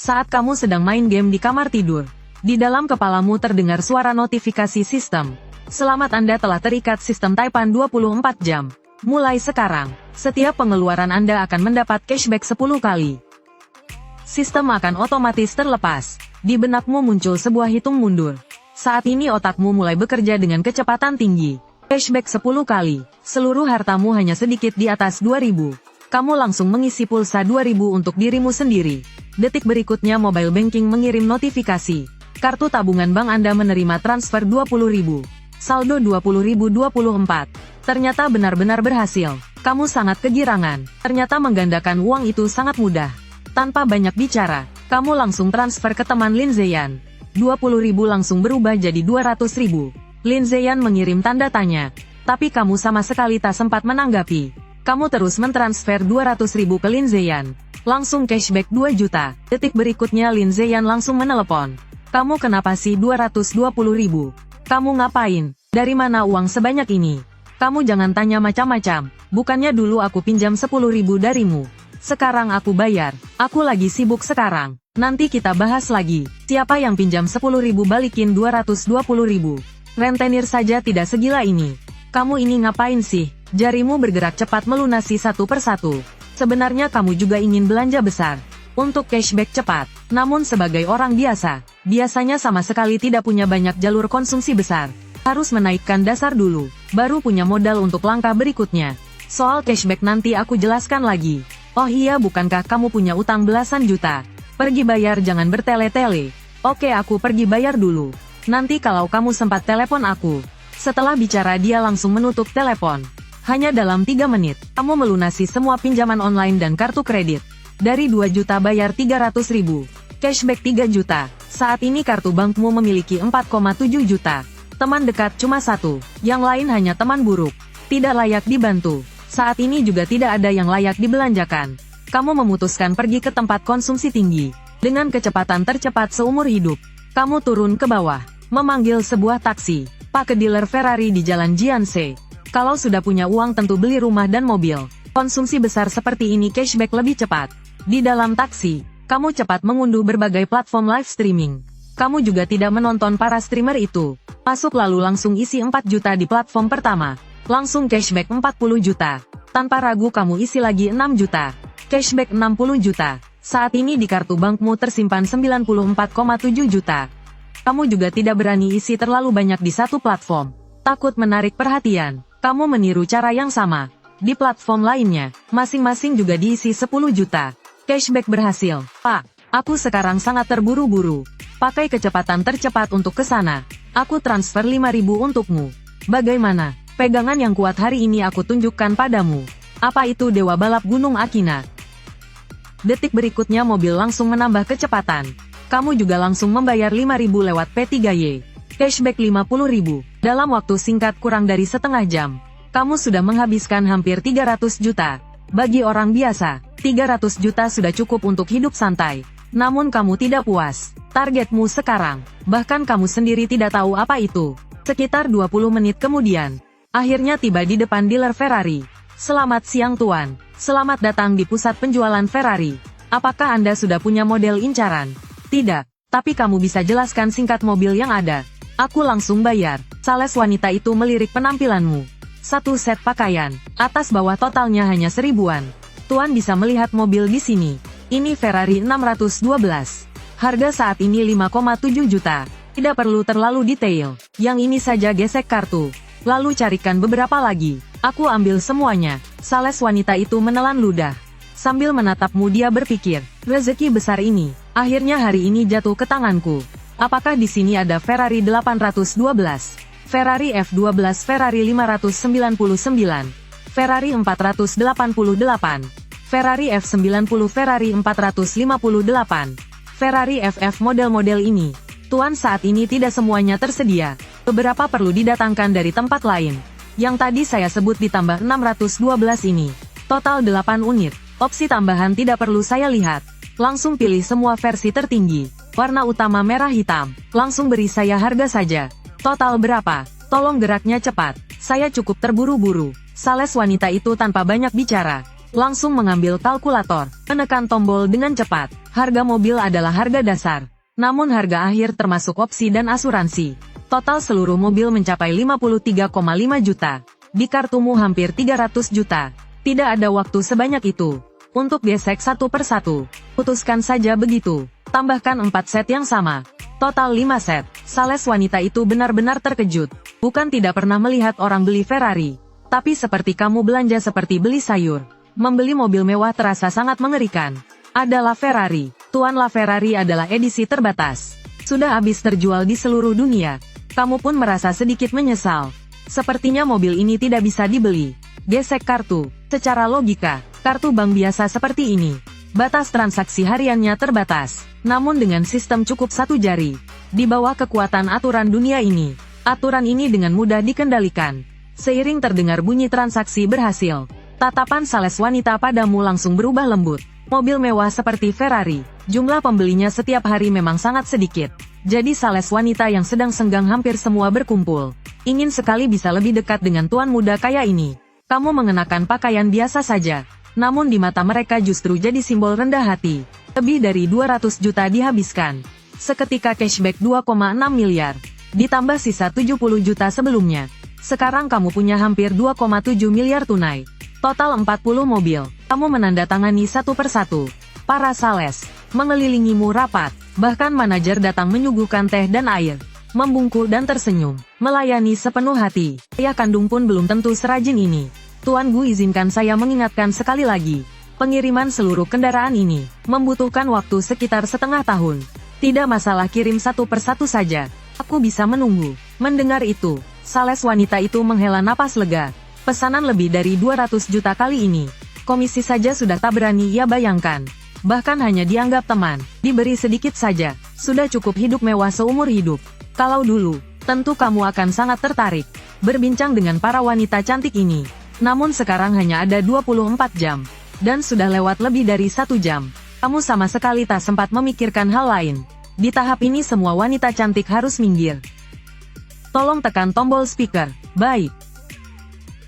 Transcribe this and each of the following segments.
Saat kamu sedang main game di kamar tidur, di dalam kepalamu terdengar suara notifikasi sistem. Selamat Anda telah terikat sistem Taipan 24 jam. Mulai sekarang, setiap pengeluaran Anda akan mendapat cashback 10 kali. Sistem akan otomatis terlepas. Di benakmu muncul sebuah hitung mundur. Saat ini otakmu mulai bekerja dengan kecepatan tinggi. Cashback 10 kali. Seluruh hartamu hanya sedikit di atas 2.000. Kamu langsung mengisi pulsa 2.000 untuk dirimu sendiri. Detik berikutnya mobile banking mengirim notifikasi. Kartu tabungan bank Anda menerima transfer 20.000. Saldo 20.024. Ternyata benar-benar berhasil. Kamu sangat kegirangan. Ternyata menggandakan uang itu sangat mudah. Tanpa banyak bicara, kamu langsung transfer ke teman Lin Zeyan. 20.000 langsung berubah jadi 200.000. Lin Zeyan mengirim tanda tanya. Tapi kamu sama sekali tak sempat menanggapi. Kamu terus mentransfer 200.000 ke Lin Zeyan. Langsung cashback 2 juta. Detik berikutnya Lin Zeyan langsung menelepon. Kamu kenapa sih 220.000? Kamu ngapain? Dari mana uang sebanyak ini? Kamu jangan tanya macam-macam. Bukannya dulu aku pinjam 10.000 darimu. Sekarang aku bayar. Aku lagi sibuk sekarang. Nanti kita bahas lagi. Siapa yang pinjam 10.000 balikin 220.000. Rentenir saja tidak segila ini. Kamu ini ngapain sih? Jarimu bergerak cepat melunasi satu persatu. Sebenarnya kamu juga ingin belanja besar. Untuk cashback cepat. Namun sebagai orang biasa, biasanya sama sekali tidak punya banyak jalur konsumsi besar. Harus menaikkan dasar dulu, baru punya modal untuk langkah berikutnya. Soal cashback nanti aku jelaskan lagi. Oh iya, bukankah kamu punya utang belasan juta? Pergi bayar, jangan bertele-tele. Oke, aku pergi bayar dulu. Nanti kalau kamu sempat telepon aku. Setelah bicara dia langsung menutup telepon. Hanya dalam 3 menit, kamu melunasi semua pinjaman online dan kartu kredit. Dari 2 juta bayar 300.000. Cashback 3 juta. Saat ini kartu bankmu memiliki 4,7 juta. Teman dekat cuma 1. Yang lain hanya teman buruk. Tidak layak dibantu. Saat ini juga tidak ada yang layak dibelanjakan. Kamu memutuskan pergi ke tempat konsumsi tinggi. Dengan kecepatan tercepat seumur hidup. Kamu turun ke bawah. Memanggil sebuah taksi. Pak, ke dealer Ferrari di Jalan Jianse. Kalau sudah punya uang tentu beli rumah dan mobil. Konsumsi besar seperti ini cashback lebih cepat. Di dalam taksi, kamu cepat mengunduh berbagai platform live streaming. Kamu juga tidak menonton para streamer itu. Masuk lalu langsung isi 4 juta di platform pertama. Langsung cashback 40 juta. Tanpa ragu kamu isi lagi 6 juta. Cashback 60 juta. Saat ini di kartu bankmu tersimpan 94,7 juta. Kamu juga tidak berani isi terlalu banyak di satu platform. Takut menarik perhatian. Kamu meniru cara yang sama. Di platform lainnya, masing-masing juga diisi 10 juta. Cashback berhasil. Pak, aku sekarang sangat terburu-buru. Pakai kecepatan tercepat untuk ke sana. Aku transfer 5.000 untukmu. Bagaimana? Pegangan yang kuat hari ini aku tunjukkan padamu. Apa itu Dewa Balap Gunung Akina? Detik berikutnya mobil langsung menambah kecepatan. Kamu juga langsung membayar 5.000 lewat P3Y. Cashback 50.000. Dalam waktu singkat kurang dari setengah jam. Kamu sudah menghabiskan hampir 300 juta. Bagi orang biasa, 300 juta sudah cukup untuk hidup santai. Namun kamu tidak puas. Targetmu sekarang. Bahkan kamu sendiri tidak tahu apa itu. Sekitar 20 menit kemudian. Akhirnya tiba di depan dealer Ferrari. Selamat siang Tuan. Selamat datang di pusat penjualan Ferrari. Apakah Anda sudah punya model incaran? Tidak. Tapi kamu bisa jelaskan singkat mobil yang ada. Aku langsung bayar. Sales wanita itu melirik penampilanmu. 1 set pakaian. Atas bawah totalnya hanya 1.000-an. Tuan bisa melihat mobil di sini. Ini Ferrari 612. Harga saat ini 5,7 juta. Tidak perlu terlalu detail. Yang ini saja gesek kartu. Lalu carikan beberapa lagi. Aku ambil semuanya. Sales wanita itu menelan ludah. Sambil menatapmu dia berpikir, rezeki besar ini. Akhirnya hari ini jatuh ke tanganku. Apakah di sini ada Ferrari 812, Ferrari F12, Ferrari 599, Ferrari 488, Ferrari F90, Ferrari 458, Ferrari FF model-model ini? Tuan, saat ini tidak semuanya tersedia. Beberapa perlu didatangkan dari tempat lain. Yang tadi saya sebut ditambah 612 ini. Total 8 unit. Opsi tambahan tidak perlu saya lihat. Langsung pilih semua versi tertinggi. Warna utama merah hitam. Langsung beri saya harga saja. Total berapa? Tolong geraknya cepat. Saya cukup terburu-buru. Sales wanita itu tanpa banyak bicara. Langsung mengambil kalkulator, menekan tombol dengan cepat. Harga mobil adalah harga dasar. Namun harga akhir termasuk opsi dan asuransi. Total seluruh mobil mencapai 53,5 juta. Di kartumu hampir 300 juta. Tidak ada waktu sebanyak itu. Untuk gesek satu persatu. Putuskan saja begitu. Tambahkan 4 set yang sama. Total 5 set. Sales wanita itu benar-benar terkejut. Bukan tidak pernah melihat orang beli Ferrari. Tapi seperti kamu belanja seperti beli sayur. Membeli mobil mewah terasa sangat mengerikan. Adalah Ferrari. Tuan LaFerrari adalah edisi terbatas. Sudah habis terjual di seluruh dunia. Kamu pun merasa sedikit menyesal. Sepertinya mobil ini tidak bisa dibeli. Gesek kartu. Secara logika, kartu bank biasa seperti ini. Batas transaksi hariannya terbatas. Namun dengan sistem cukup 1 jari. Di bawah kekuatan aturan dunia ini. Aturan ini dengan mudah dikendalikan. Seiring terdengar bunyi transaksi berhasil. Tatapan sales wanita padamu langsung berubah lembut. Mobil mewah seperti Ferrari. Jumlah pembelinya setiap hari memang sangat sedikit. Jadi sales wanita yang sedang senggang hampir semua berkumpul. Ingin sekali bisa lebih dekat dengan tuan muda kaya ini. Kamu mengenakan pakaian biasa saja. Namun di mata mereka justru jadi simbol rendah hati. Lebih dari 200 juta dihabiskan. Seketika cashback 2,6 miliar. Ditambah sisa 70 juta sebelumnya. Sekarang kamu punya hampir 2,7 miliar tunai. Total 40 mobil. Kamu menandatangani satu persatu. Para sales mengelilingimu rapat. Bahkan manajer datang menyuguhkan teh dan air. Membungkuk dan tersenyum, melayani sepenuh hati. Ayah kandung pun belum tentu serajin ini. Tuan Gu, izinkan saya mengingatkan sekali lagi. Pengiriman seluruh kendaraan ini membutuhkan waktu sekitar setengah tahun. Tidak masalah, kirim satu persatu saja. Aku bisa menunggu. Mendengar itu, sales wanita itu menghela napas lega. Pesanan lebih dari 200 juta kali ini. Komisi saja sudah tak berani ia bayangkan. Bahkan hanya dianggap teman, diberi sedikit saja. Sudah cukup hidup mewah seumur hidup. Kalau dulu, tentu kamu akan sangat tertarik berbincang dengan para wanita cantik ini. Namun sekarang hanya ada 24 jam. Dan sudah lewat lebih dari 1 jam. Kamu sama sekali tak sempat memikirkan hal lain. Di tahap ini semua wanita cantik harus minggir. Tolong tekan tombol speaker. Baik.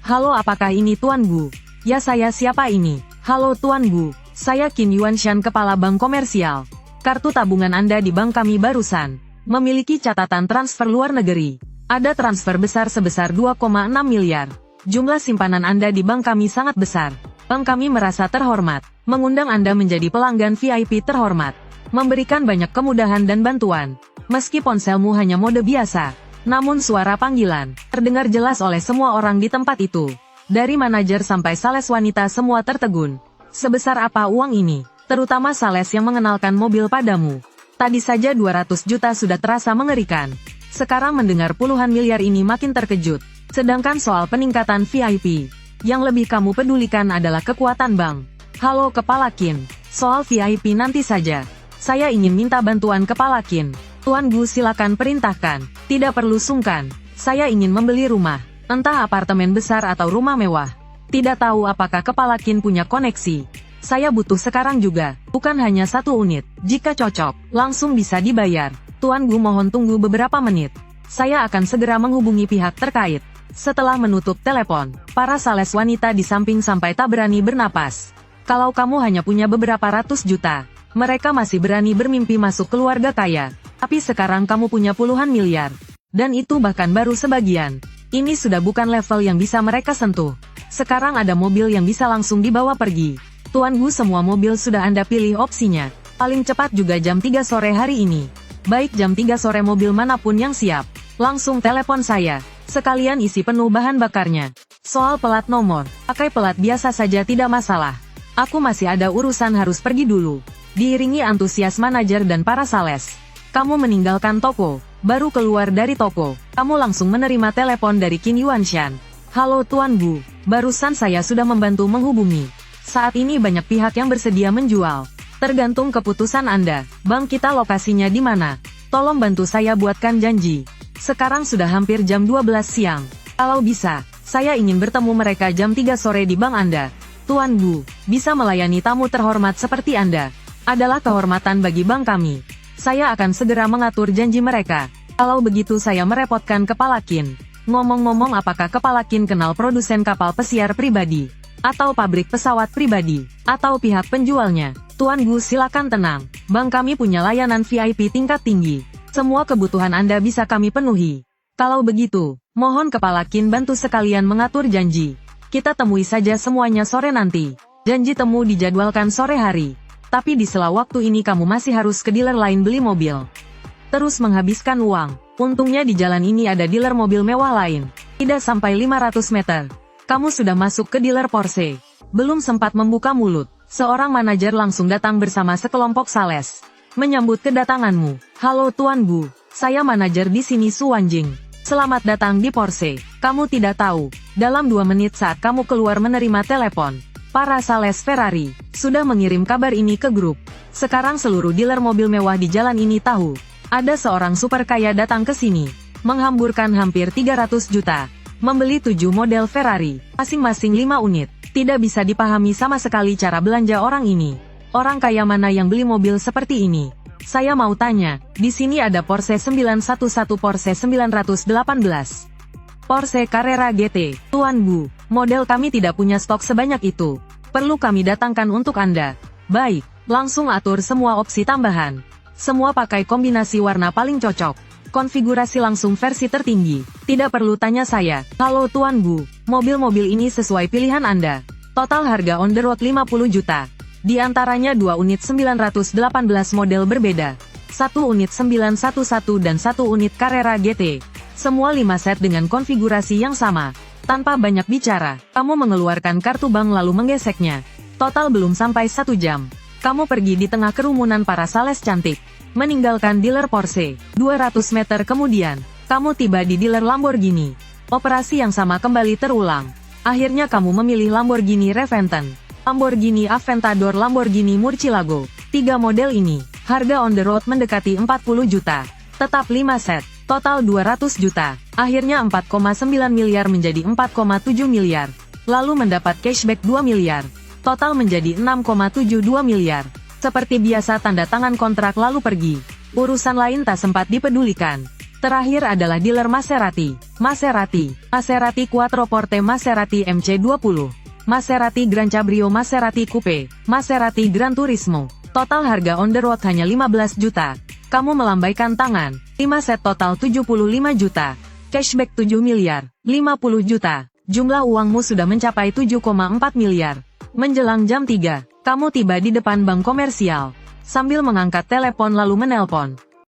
Halo, apakah ini Tuan Gu? Ya, saya. Siapa ini? Halo Tuan Gu. Saya Qin Yuanshan, kepala bank komersial. Kartu tabungan Anda di bank kami barusan memiliki catatan transfer luar negeri. Ada transfer besar sebesar 2,6 miliar. Jumlah simpanan Anda di bank kami sangat besar. Bank kami merasa terhormat mengundang Anda menjadi pelanggan VIP terhormat. Memberikan banyak kemudahan dan bantuan. Meski ponselmu hanya mode biasa, namun suara panggilan terdengar jelas oleh semua orang di tempat itu. Dari manajer sampai sales wanita semua tertegun. Sebesar apa uang ini? Terutama sales yang mengenalkan mobil padamu. Tadi saja 200 juta sudah terasa mengerikan. Sekarang mendengar puluhan miliar ini makin terkejut. Sedangkan soal peningkatan VIP, yang lebih kamu pedulikan adalah kekuatan bank. Halo Kepala Qin, soal VIP nanti saja. Saya ingin minta bantuan Kepala Qin. Tuan Gu, silakan perintahkan. Tidak perlu sungkan. Saya ingin membeli rumah. Entah apartemen besar atau rumah mewah. Tidak tahu apakah Kepala Qin punya koneksi. Saya butuh sekarang juga, bukan hanya 1 unit. Jika cocok, langsung bisa dibayar. Tuan Gu, mohon tunggu beberapa menit. Saya akan segera menghubungi pihak terkait. Setelah menutup telepon, para sales wanita di samping sampai tak berani bernapas. Kalau kamu hanya punya beberapa ratus juta, mereka masih berani bermimpi masuk keluarga kaya. Tapi sekarang kamu punya puluhan miliar. Dan itu bahkan baru sebagian. Ini sudah bukan level yang bisa mereka sentuh. Sekarang ada mobil yang bisa langsung dibawa pergi. Tuan Gu, semua mobil sudah Anda pilih opsinya. Paling cepat juga jam 3 sore hari ini. Baik, jam 3 sore mobil manapun yang siap. Langsung telepon saya. Sekalian isi penuh bahan bakarnya. Soal pelat nomor, pakai pelat biasa saja tidak masalah. Aku masih ada urusan harus pergi dulu. Diiringi antusias manajer dan para sales. Kamu meninggalkan toko. Baru keluar dari toko, kamu langsung menerima telepon dari Qin Yuanshan. Halo Tuan Gu, barusan saya sudah membantu menghubungi. Saat ini banyak pihak yang bersedia menjual. Tergantung keputusan Anda. Bank kita lokasinya di mana? Tolong bantu saya buatkan janji. Sekarang sudah hampir jam 12 siang. Kalau bisa, saya ingin bertemu mereka jam 3 sore di bank Anda. Tuan Gu, bisa melayani tamu terhormat seperti Anda. Adalah kehormatan bagi bank kami. Saya akan segera mengatur janji mereka. Kalau begitu saya merepotkan Kepala Qin. Ngomong-ngomong, apakah Kepala Qin kenal produsen kapal pesiar pribadi? atau pabrik pesawat pribadi, atau pihak penjualnya. Tuan Gu, silakan tenang. Bank kami punya layanan VIP tingkat tinggi. Semua kebutuhan Anda bisa kami penuhi. Kalau begitu, mohon Kepala Qin bantu sekalian mengatur janji. Kita temui saja semuanya sore nanti. Janji temu dijadwalkan sore hari. Tapi di sela waktu ini kamu masih harus ke dealer lain beli mobil. Terus menghabiskan uang. Untungnya di jalan ini ada dealer mobil mewah lain. Tidak sampai 500 meter. Kamu sudah masuk ke dealer Porsche. Belum sempat membuka mulut, seorang manajer langsung datang bersama sekelompok sales. Menyambut kedatanganmu. Halo Tuan Gu, saya manajer di sini Su Wanjing. Selamat datang di Porsche. Kamu tidak tahu, dalam 2 menit saat kamu keluar menerima telepon, para sales Ferrari sudah mengirim kabar ini ke grup. Sekarang seluruh dealer mobil mewah di jalan ini tahu. Ada seorang super kaya datang ke sini, menghamburkan hampir 300 juta. Membeli 7 model Ferrari, masing-masing 5 unit. Tidak bisa dipahami sama sekali cara belanja orang ini. Orang kaya mana yang beli mobil seperti ini? Saya mau tanya, di sini ada Porsche 911, Porsche 918, Porsche Carrera GT. Tuan Gu, model kami tidak punya stok sebanyak itu. Perlu kami datangkan untuk Anda. Baik, langsung atur semua opsi tambahan. Semua pakai kombinasi warna paling cocok. Konfigurasi langsung versi tertinggi. Tidak perlu tanya saya. Halo Tuan Gu, mobil-mobil ini sesuai pilihan Anda. Total harga on the road 50 juta. Di antaranya 2 unit 918 model berbeda. 1 unit 911 dan 1 unit Carrera GT. Semua 5 set dengan konfigurasi yang sama. Tanpa banyak bicara, kamu mengeluarkan kartu bank lalu menggeseknya. Total belum sampai 1 jam. Kamu pergi di tengah kerumunan para sales cantik. Meninggalkan dealer Porsche. 200 meter kemudian, kamu tiba di dealer Lamborghini. Operasi yang sama kembali terulang. Akhirnya kamu memilih Lamborghini Reventon, Lamborghini Aventador, Lamborghini Murcielago. 3 model ini, harga on the road mendekati 40 juta. Tetap 5 set, total 200 juta. Akhirnya 4,9 miliar menjadi 4,7 miliar. Lalu mendapat cashback 2 miliar. Total menjadi 6,72 miliar. Seperti biasa tanda tangan kontrak lalu pergi. Urusan lain tak sempat dipedulikan. Terakhir adalah dealer Maserati. Maserati Quattroporte, Maserati MC20, Maserati Gran Cabrio, Maserati Coupe, Maserati Gran Turismo. Total harga on the road hanya 15 juta. Kamu melambaikan tangan. 5 set total 75 juta. Cashback 7 miliar, 50 juta. Jumlah uangmu sudah mencapai 7,4 miliar. Menjelang jam 3. Kamu tiba di depan bank komersial. Sambil mengangkat telepon lalu menelpon.